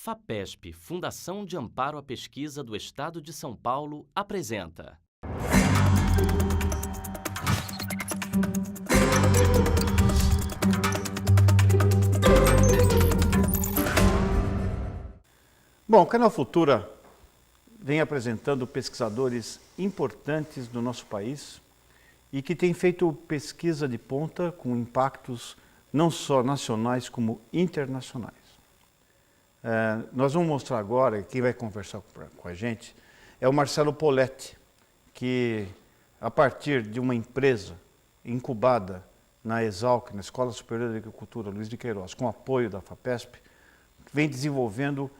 FAPESP, Fundação de Amparo à Pesquisa do Estado de São Paulo, apresenta. Bom, o Canal Futura vem apresentando pesquisadores importantes do nosso país e que têm feito pesquisa de ponta com impactos não só nacionais como internacionais. Nós vamos mostrar agora, quem vai conversar com a gente é o Marcelo Poletti, que a partir de uma empresa incubada na ESALC, na Escola Superior de Agricultura Luiz de Queiroz, com apoio da FAPESP, vem desenvolvendo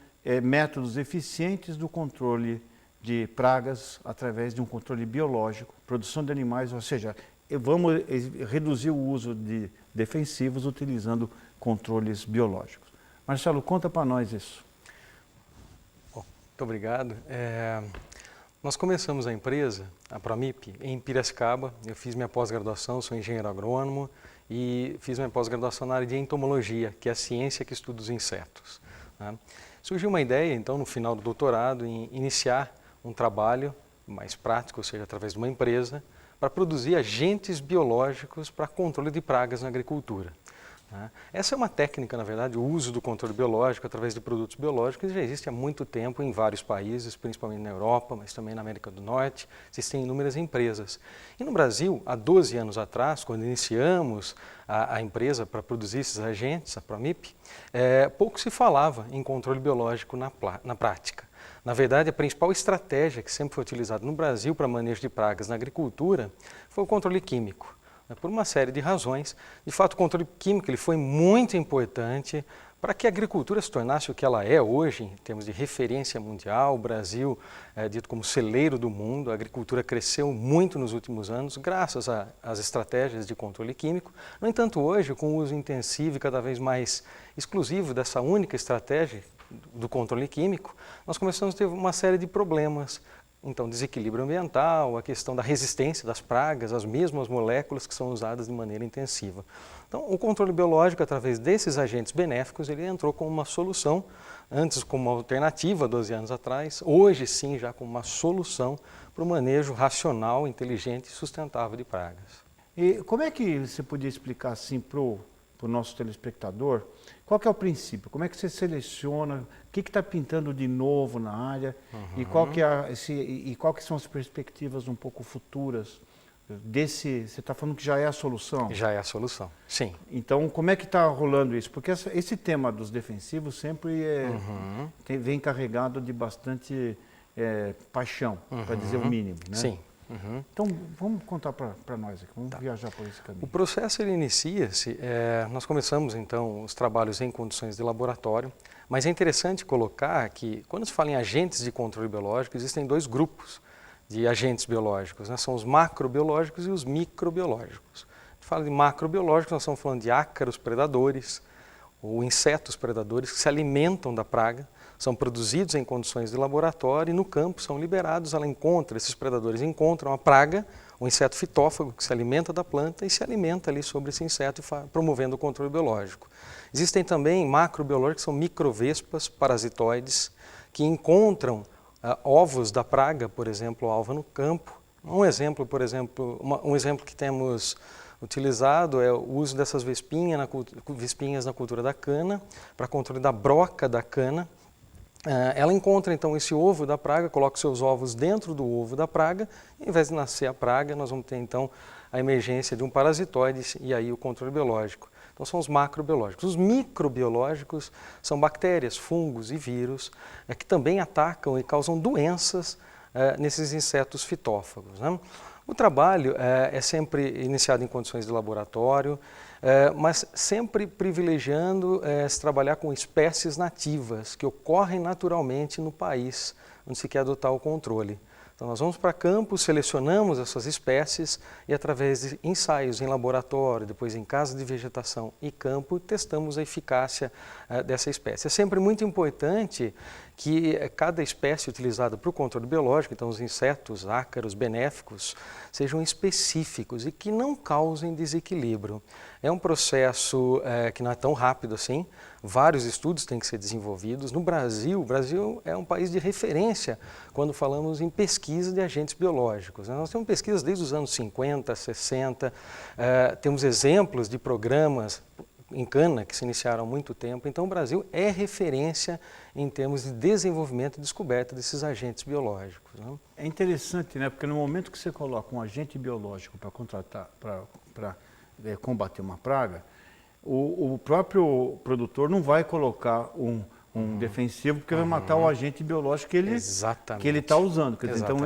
métodos eficientes do controle de pragas através de um controle biológico, produção de animais, ou seja, vamos reduzir o uso de defensivos utilizando controles biológicos. Marcelo, conta para nós isso. Bom, muito obrigado. Nós começamos a empresa, a Promip, em Piracicaba. Eu fiz minha pós-graduação, sou engenheiro agrônomo e fiz minha pós-graduação na área de entomologia, que é a ciência que estuda os insetos. Né? Surgiu uma ideia, então, no final do doutorado, em iniciar um trabalho mais prático, ou seja, através de uma empresa, para produzir agentes biológicos para controle de pragas na agricultura. Essa é uma técnica, na verdade, o uso do controle biológico através de produtos biológicos já existe há muito tempo em vários países, principalmente na Europa, mas também na América do Norte, existem inúmeras empresas. E no Brasil, há 12 anos atrás, quando iniciamos a empresa para produzir esses agentes, a Promip, pouco se falava em controle biológico na prática. Na verdade, a principal estratégia que sempre foi utilizada no Brasil para manejo de pragas na agricultura foi o controle químico. Por uma série de razões. De fato, o controle químico ele foi muito importante para que a agricultura se tornasse o que ela é hoje, em termos de referência mundial. O Brasil é dito como celeiro do mundo, a agricultura cresceu muito nos últimos anos, graças às estratégias de controle químico. No entanto, hoje, com o uso intensivo e cada vez mais exclusivo dessa única estratégia do controle químico, nós começamos a ter uma série de problemas. Então, desequilíbrio ambiental, a questão da resistência das pragas, as mesmas moléculas que são usadas de maneira intensiva. Então, o controle biológico, através desses agentes benéficos, ele entrou como uma solução, antes como uma alternativa, 12 anos atrás, hoje sim já como uma solução para o manejo racional, inteligente e sustentável de pragas. E como é que você podia explicar assim para o nosso telespectador, qual que é o princípio? Como é que você seleciona? O que está pintando de novo na área? E qual que são as perspectivas um pouco futuras desse... Você está falando que já é a solução? Já é a solução, sim. Então, como é que está rolando isso? Porque esse tema dos defensivos sempre vem carregado de bastante paixão, para dizer o mínimo, né? Sim. Então, vamos contar para nós aqui, vamos viajar por esse caminho. O processo ele inicia-se, nós começamos então os trabalhos em condições de laboratório, mas é interessante colocar que quando se fala em agentes de controle biológico, existem dois grupos de agentes biológicos, né? São os macrobiológicos e os microbiológicos. A gente fala de macrobiológicos, nós estamos falando de ácaros predadores ou insetos predadores que se alimentam da praga, são produzidos em condições de laboratório e no campo são liberados, esses predadores encontram a praga, o inseto fitófago que se alimenta da planta e se alimenta ali sobre esse inseto, promovendo o controle biológico. Existem também macrobiológicos que são microvespas parasitoides que encontram ovos da praga, por exemplo, alva no campo. Um exemplo que temos utilizado é o uso dessas vespinhas na cultura da cana, para controle da broca da cana. Ela encontra então esse ovo da praga, coloca os seus ovos dentro do ovo da praga, e, ao invés de nascer a praga, nós vamos ter então a emergência de um parasitoide e aí o controle biológico. Então são os macrobiológicos. Os microbiológicos são bactérias, fungos e vírus que também atacam e causam doenças nesses insetos fitófagos, né? O trabalho é sempre iniciado em condições de laboratório, mas sempre privilegiando se trabalhar com espécies nativas que ocorrem naturalmente no país onde se quer adotar o controle. Então nós vamos para campo, selecionamos essas espécies e através de ensaios em laboratório, depois em casa de vegetação e campo, testamos a eficácia dessa espécie. É sempre muito importante que cada espécie utilizada para o controle biológico, então os insetos, ácaros, benéficos, sejam específicos e que não causem desequilíbrio. É um processo que não é tão rápido assim, vários estudos têm que ser desenvolvidos. No Brasil, o Brasil é um país de referência quando falamos em pesquisa de agentes biológicos. Nós temos pesquisas desde os anos 50, 60, temos exemplos de programas em cana que se iniciaram há muito tempo. Então o Brasil é referência em termos de desenvolvimento e descoberta desses agentes biológicos, né? É interessante, né? Porque no momento que você coloca um agente biológico para combater uma praga, o próprio produtor não vai colocar um defensivo porque vai matar o agente biológico que ele está usando. Quer dizer, então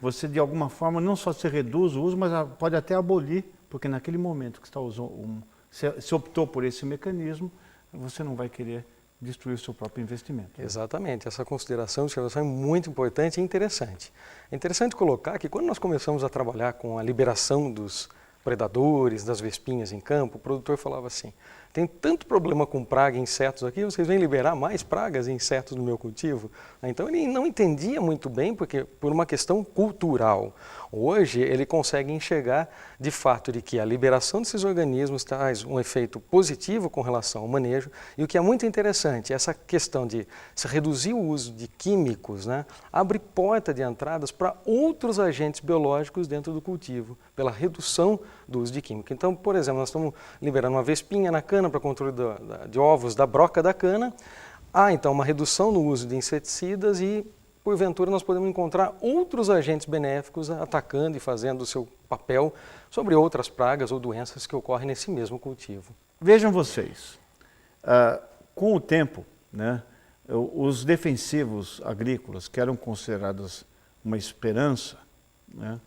você de alguma forma não só se reduz o uso, mas pode até abolir, porque naquele momento que está usando se optou por esse mecanismo, você não vai querer destruir o seu próprio investimento. Exatamente, essa consideração de observação é muito importante e interessante. É interessante colocar que quando nós começamos a trabalhar com a liberação dos predadores, das vespinhas em campo, o produtor falava assim: tem tanto problema com praga e insetos aqui, vocês vêm liberar mais pragas e insetos no meu cultivo? Então ele não entendia muito bem, porque por uma questão cultural. Hoje ele consegue enxergar de fato de que a liberação desses organismos traz um efeito positivo com relação ao manejo, e o que é muito interessante, essa questão de se reduzir o uso de químicos, né, abre porta de entradas para outros agentes biológicos dentro do cultivo, pela redução do uso de químico. Então, por exemplo, nós estamos liberando uma vespinha na cana para controle de ovos da broca da cana. Há então uma redução no uso de inseticidas e, porventura, nós podemos encontrar outros agentes benéficos atacando e fazendo o seu papel sobre outras pragas ou doenças que ocorrem nesse mesmo cultivo. Vejam vocês, com o tempo, né, os defensivos agrícolas, que eram considerados uma esperança, né,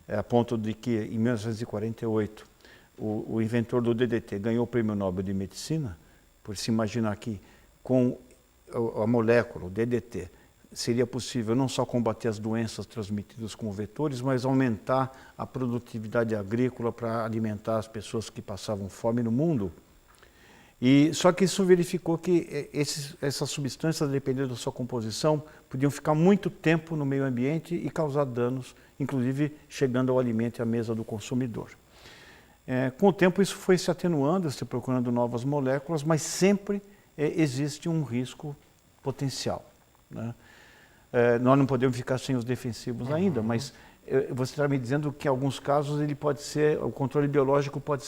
a ponto de que, em 1948, o inventor do DDT ganhou o Prêmio Nobel de Medicina, por se imaginar que com a molécula, o DDT, seria possível não só combater as doenças transmitidas com vetores, mas aumentar a produtividade agrícola para alimentar as pessoas que passavam fome no mundo. E só que isso verificou que essas substâncias, dependendo da sua composição, podiam ficar muito tempo no meio ambiente e causar danos, inclusive chegando ao alimento e à mesa do consumidor. Com o tempo isso foi se atenuando, se procurando novas moléculas, mas sempre existe um risco potencial, né? Nós não podemos ficar sem os defensivos ainda, mas você está me dizendo que em alguns casos o controle biológico pode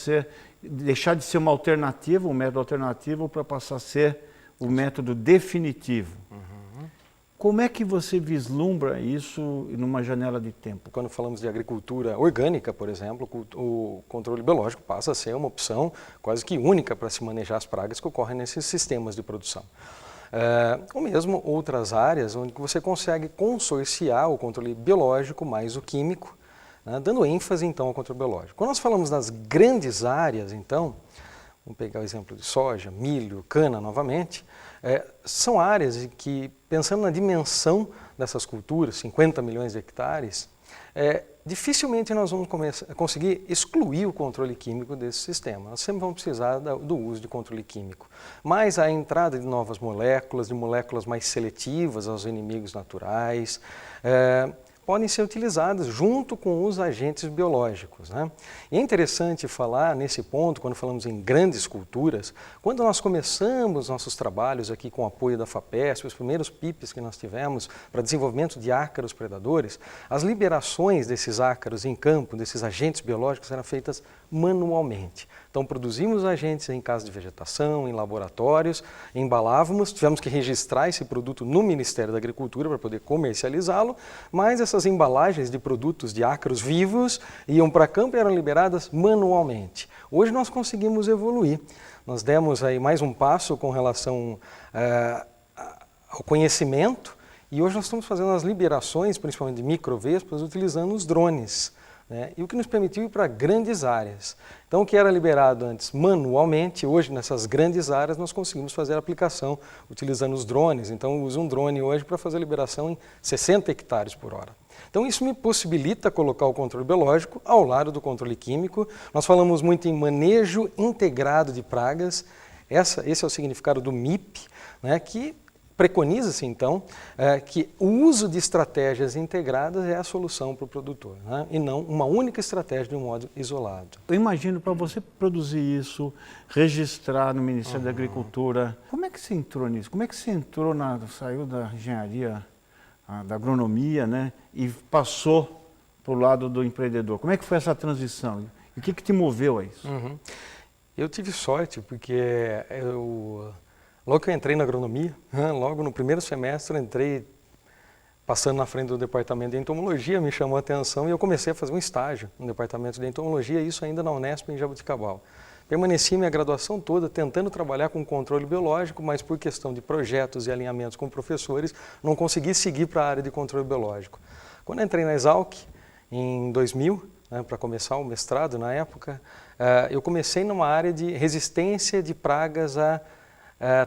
deixar de ser uma alternativa, um método alternativo, para passar a ser o método definitivo. Como é que você vislumbra isso numa janela de tempo? Quando falamos de agricultura orgânica, por exemplo, o controle biológico passa a ser uma opção quase que única para se manejar as pragas que ocorrem nesses sistemas de produção. Ou mesmo outras áreas onde você consegue consorciar o controle biológico mais o químico, né, dando ênfase então ao controle biológico. Quando nós falamos das grandes áreas, então, vamos pegar o exemplo de soja, milho, cana novamente, são áreas em que, pensando na dimensão dessas culturas, 50 milhões de hectares, dificilmente nós vamos conseguir excluir o controle químico desse sistema. Nós sempre vamos precisar do uso de controle químico. Mas a entrada de novas moléculas, de moléculas mais seletivas aos inimigos naturais, podem ser utilizadas junto com os agentes biológicos, né? E é interessante falar nesse ponto, quando falamos em grandes culturas, quando nós começamos nossos trabalhos aqui com o apoio da FAPESP, os primeiros PIPs que nós tivemos para desenvolvimento de ácaros predadores, as liberações desses ácaros em campo, desses agentes biológicos, eram feitas manualmente. Então produzimos agentes em casa de vegetação, em laboratórios, embalávamos, tivemos que registrar esse produto no Ministério da Agricultura para poder comercializá-lo, mas essas embalagens de produtos de ácaros vivos iam para campo e eram liberadas manualmente. Hoje nós conseguimos evoluir. Nós demos aí mais um passo com relação ao conhecimento e hoje nós estamos fazendo as liberações, principalmente de microvespas, utilizando os drones, né? E o que nos permitiu ir para grandes áreas. Então, o que era liberado antes manualmente, hoje nessas grandes áreas nós conseguimos fazer a aplicação utilizando os drones. Então, eu uso um drone hoje para fazer a liberação em 60 hectares por hora. Então, isso me possibilita colocar o controle biológico ao lado do controle químico. Nós falamos muito em manejo integrado de pragas. Esse é o significado do MIP, né, que preconiza-se, então, que o uso de estratégias integradas é a solução para o produtor, né? E não uma única estratégia de um modo isolado. Eu imagino, para você produzir isso, registrar no Ministério da Agricultura, como é que você entrou nisso? Como é que você entrou, saiu da engenharia, da agronomia, né, e passou para o lado do empreendedor? Como é que foi essa transição? E o que te moveu a isso? Eu tive sorte, porque logo que eu entrei na agronomia, logo no primeiro semestre eu entrei passando na frente do departamento de entomologia, me chamou a atenção e eu comecei a fazer um estágio no departamento de entomologia, isso ainda na Unesp em Jaboticabal. Permaneci minha graduação toda tentando trabalhar com controle biológico, mas por questão de projetos e alinhamentos com professores, não consegui seguir para a área de controle biológico. Quando entrei na Exalc, em 2000, para começar o mestrado na época, eu comecei numa área de resistência de pragas a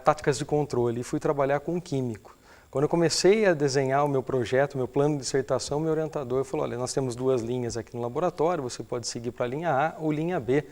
táticas de controle e fui trabalhar com um químico. Quando eu comecei a desenhar o meu projeto, o meu plano de dissertação, meu orientador falou, olha, nós temos 2 linhas aqui no laboratório, você pode seguir para a linha A ou linha B.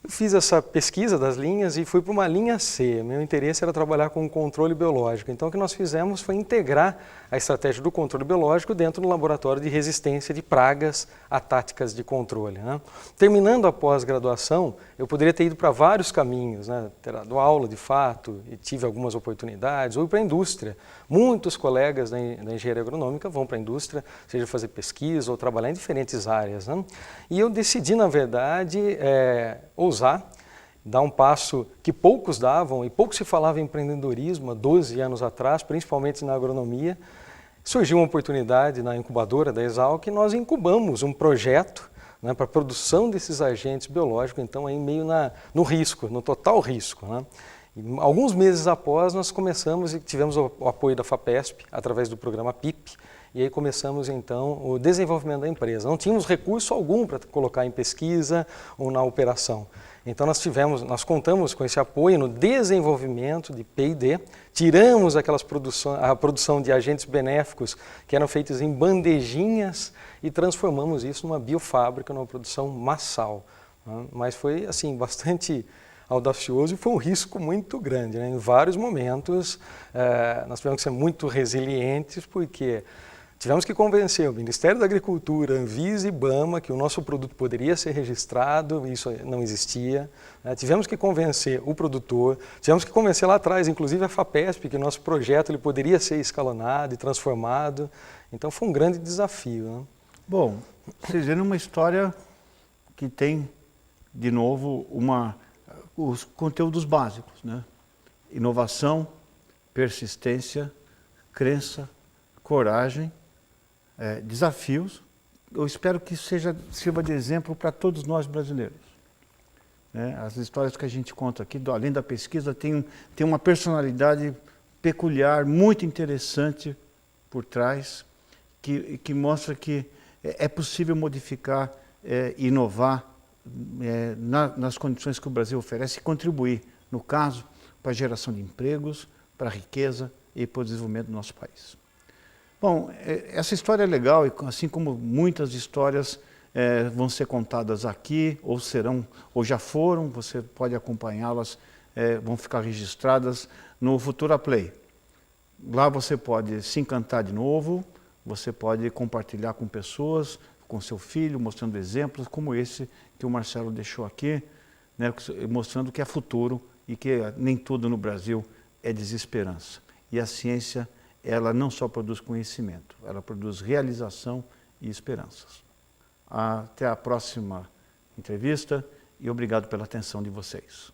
Eu fiz essa pesquisa das linhas e fui para uma linha C. Meu interesse era trabalhar com controle biológico. Então, o que nós fizemos foi integrar a estratégia do controle biológico dentro do laboratório de resistência de pragas a táticas de controle, né? Terminando a pós-graduação, eu poderia ter ido para vários caminhos, né? Ter dado aula de fato e tive algumas oportunidades, ou ir para a indústria. Muitos colegas da engenharia agronômica vão para a indústria, seja fazer pesquisa ou trabalhar em diferentes áreas, né? E eu decidi, na verdade, ousar, dar um passo que poucos davam e pouco se falava em empreendedorismo há 12 anos atrás, principalmente na agronomia. Surgiu uma oportunidade na incubadora da Exalc e nós incubamos um projeto, né, para a produção desses agentes biológicos, então aí meio no risco, no total risco, né? E, alguns meses após nós começamos e tivemos o apoio da FAPESP através do programa PIP, e aí começamos então o desenvolvimento da empresa. Não tínhamos recurso algum para colocar em pesquisa ou na operação. Então nós contamos com esse apoio no desenvolvimento de P&D, tiramos a produção de agentes benéficos que eram feitos em bandejinhas e transformamos isso numa biofábrica, numa produção massal, né? Mas foi assim bastante audacioso e foi um risco muito grande, né? Em vários momentos nós tivemos que ser muito resilientes porque tivemos que convencer o Ministério da Agricultura, Anvisa e IBAMA que o nosso produto poderia ser registrado, isso não existia. Tivemos que convencer o produtor, tivemos que convencer lá atrás, inclusive a FAPESP, que o nosso projeto ele poderia ser escalonado e transformado. Então foi um grande desafio, né? Bom, vocês viram uma história que tem, de novo, os conteúdos básicos, né? Inovação, persistência, crença, coragem, desafios. Eu espero que sirva de exemplo para todos nós brasileiros, né? As histórias que a gente conta aqui, além da pesquisa, tem uma personalidade peculiar, muito interessante por trás, que mostra que é possível modificar, inovar nas condições que o Brasil oferece e contribuir, no caso, para a geração de empregos, para a riqueza e para o desenvolvimento do nosso país. Bom, essa história é legal, e assim como muitas histórias vão ser contadas aqui, ou já foram, você pode acompanhá-las, vão ficar registradas no Futura Play. Lá você pode se encantar de novo, você pode compartilhar com pessoas, com seu filho, mostrando exemplos como esse que o Marcelo deixou aqui, né, mostrando que é futuro e que nem tudo no Brasil é desesperança. E a ciência, ela não só produz conhecimento, ela produz realização e esperanças. Até a próxima entrevista e obrigado pela atenção de vocês.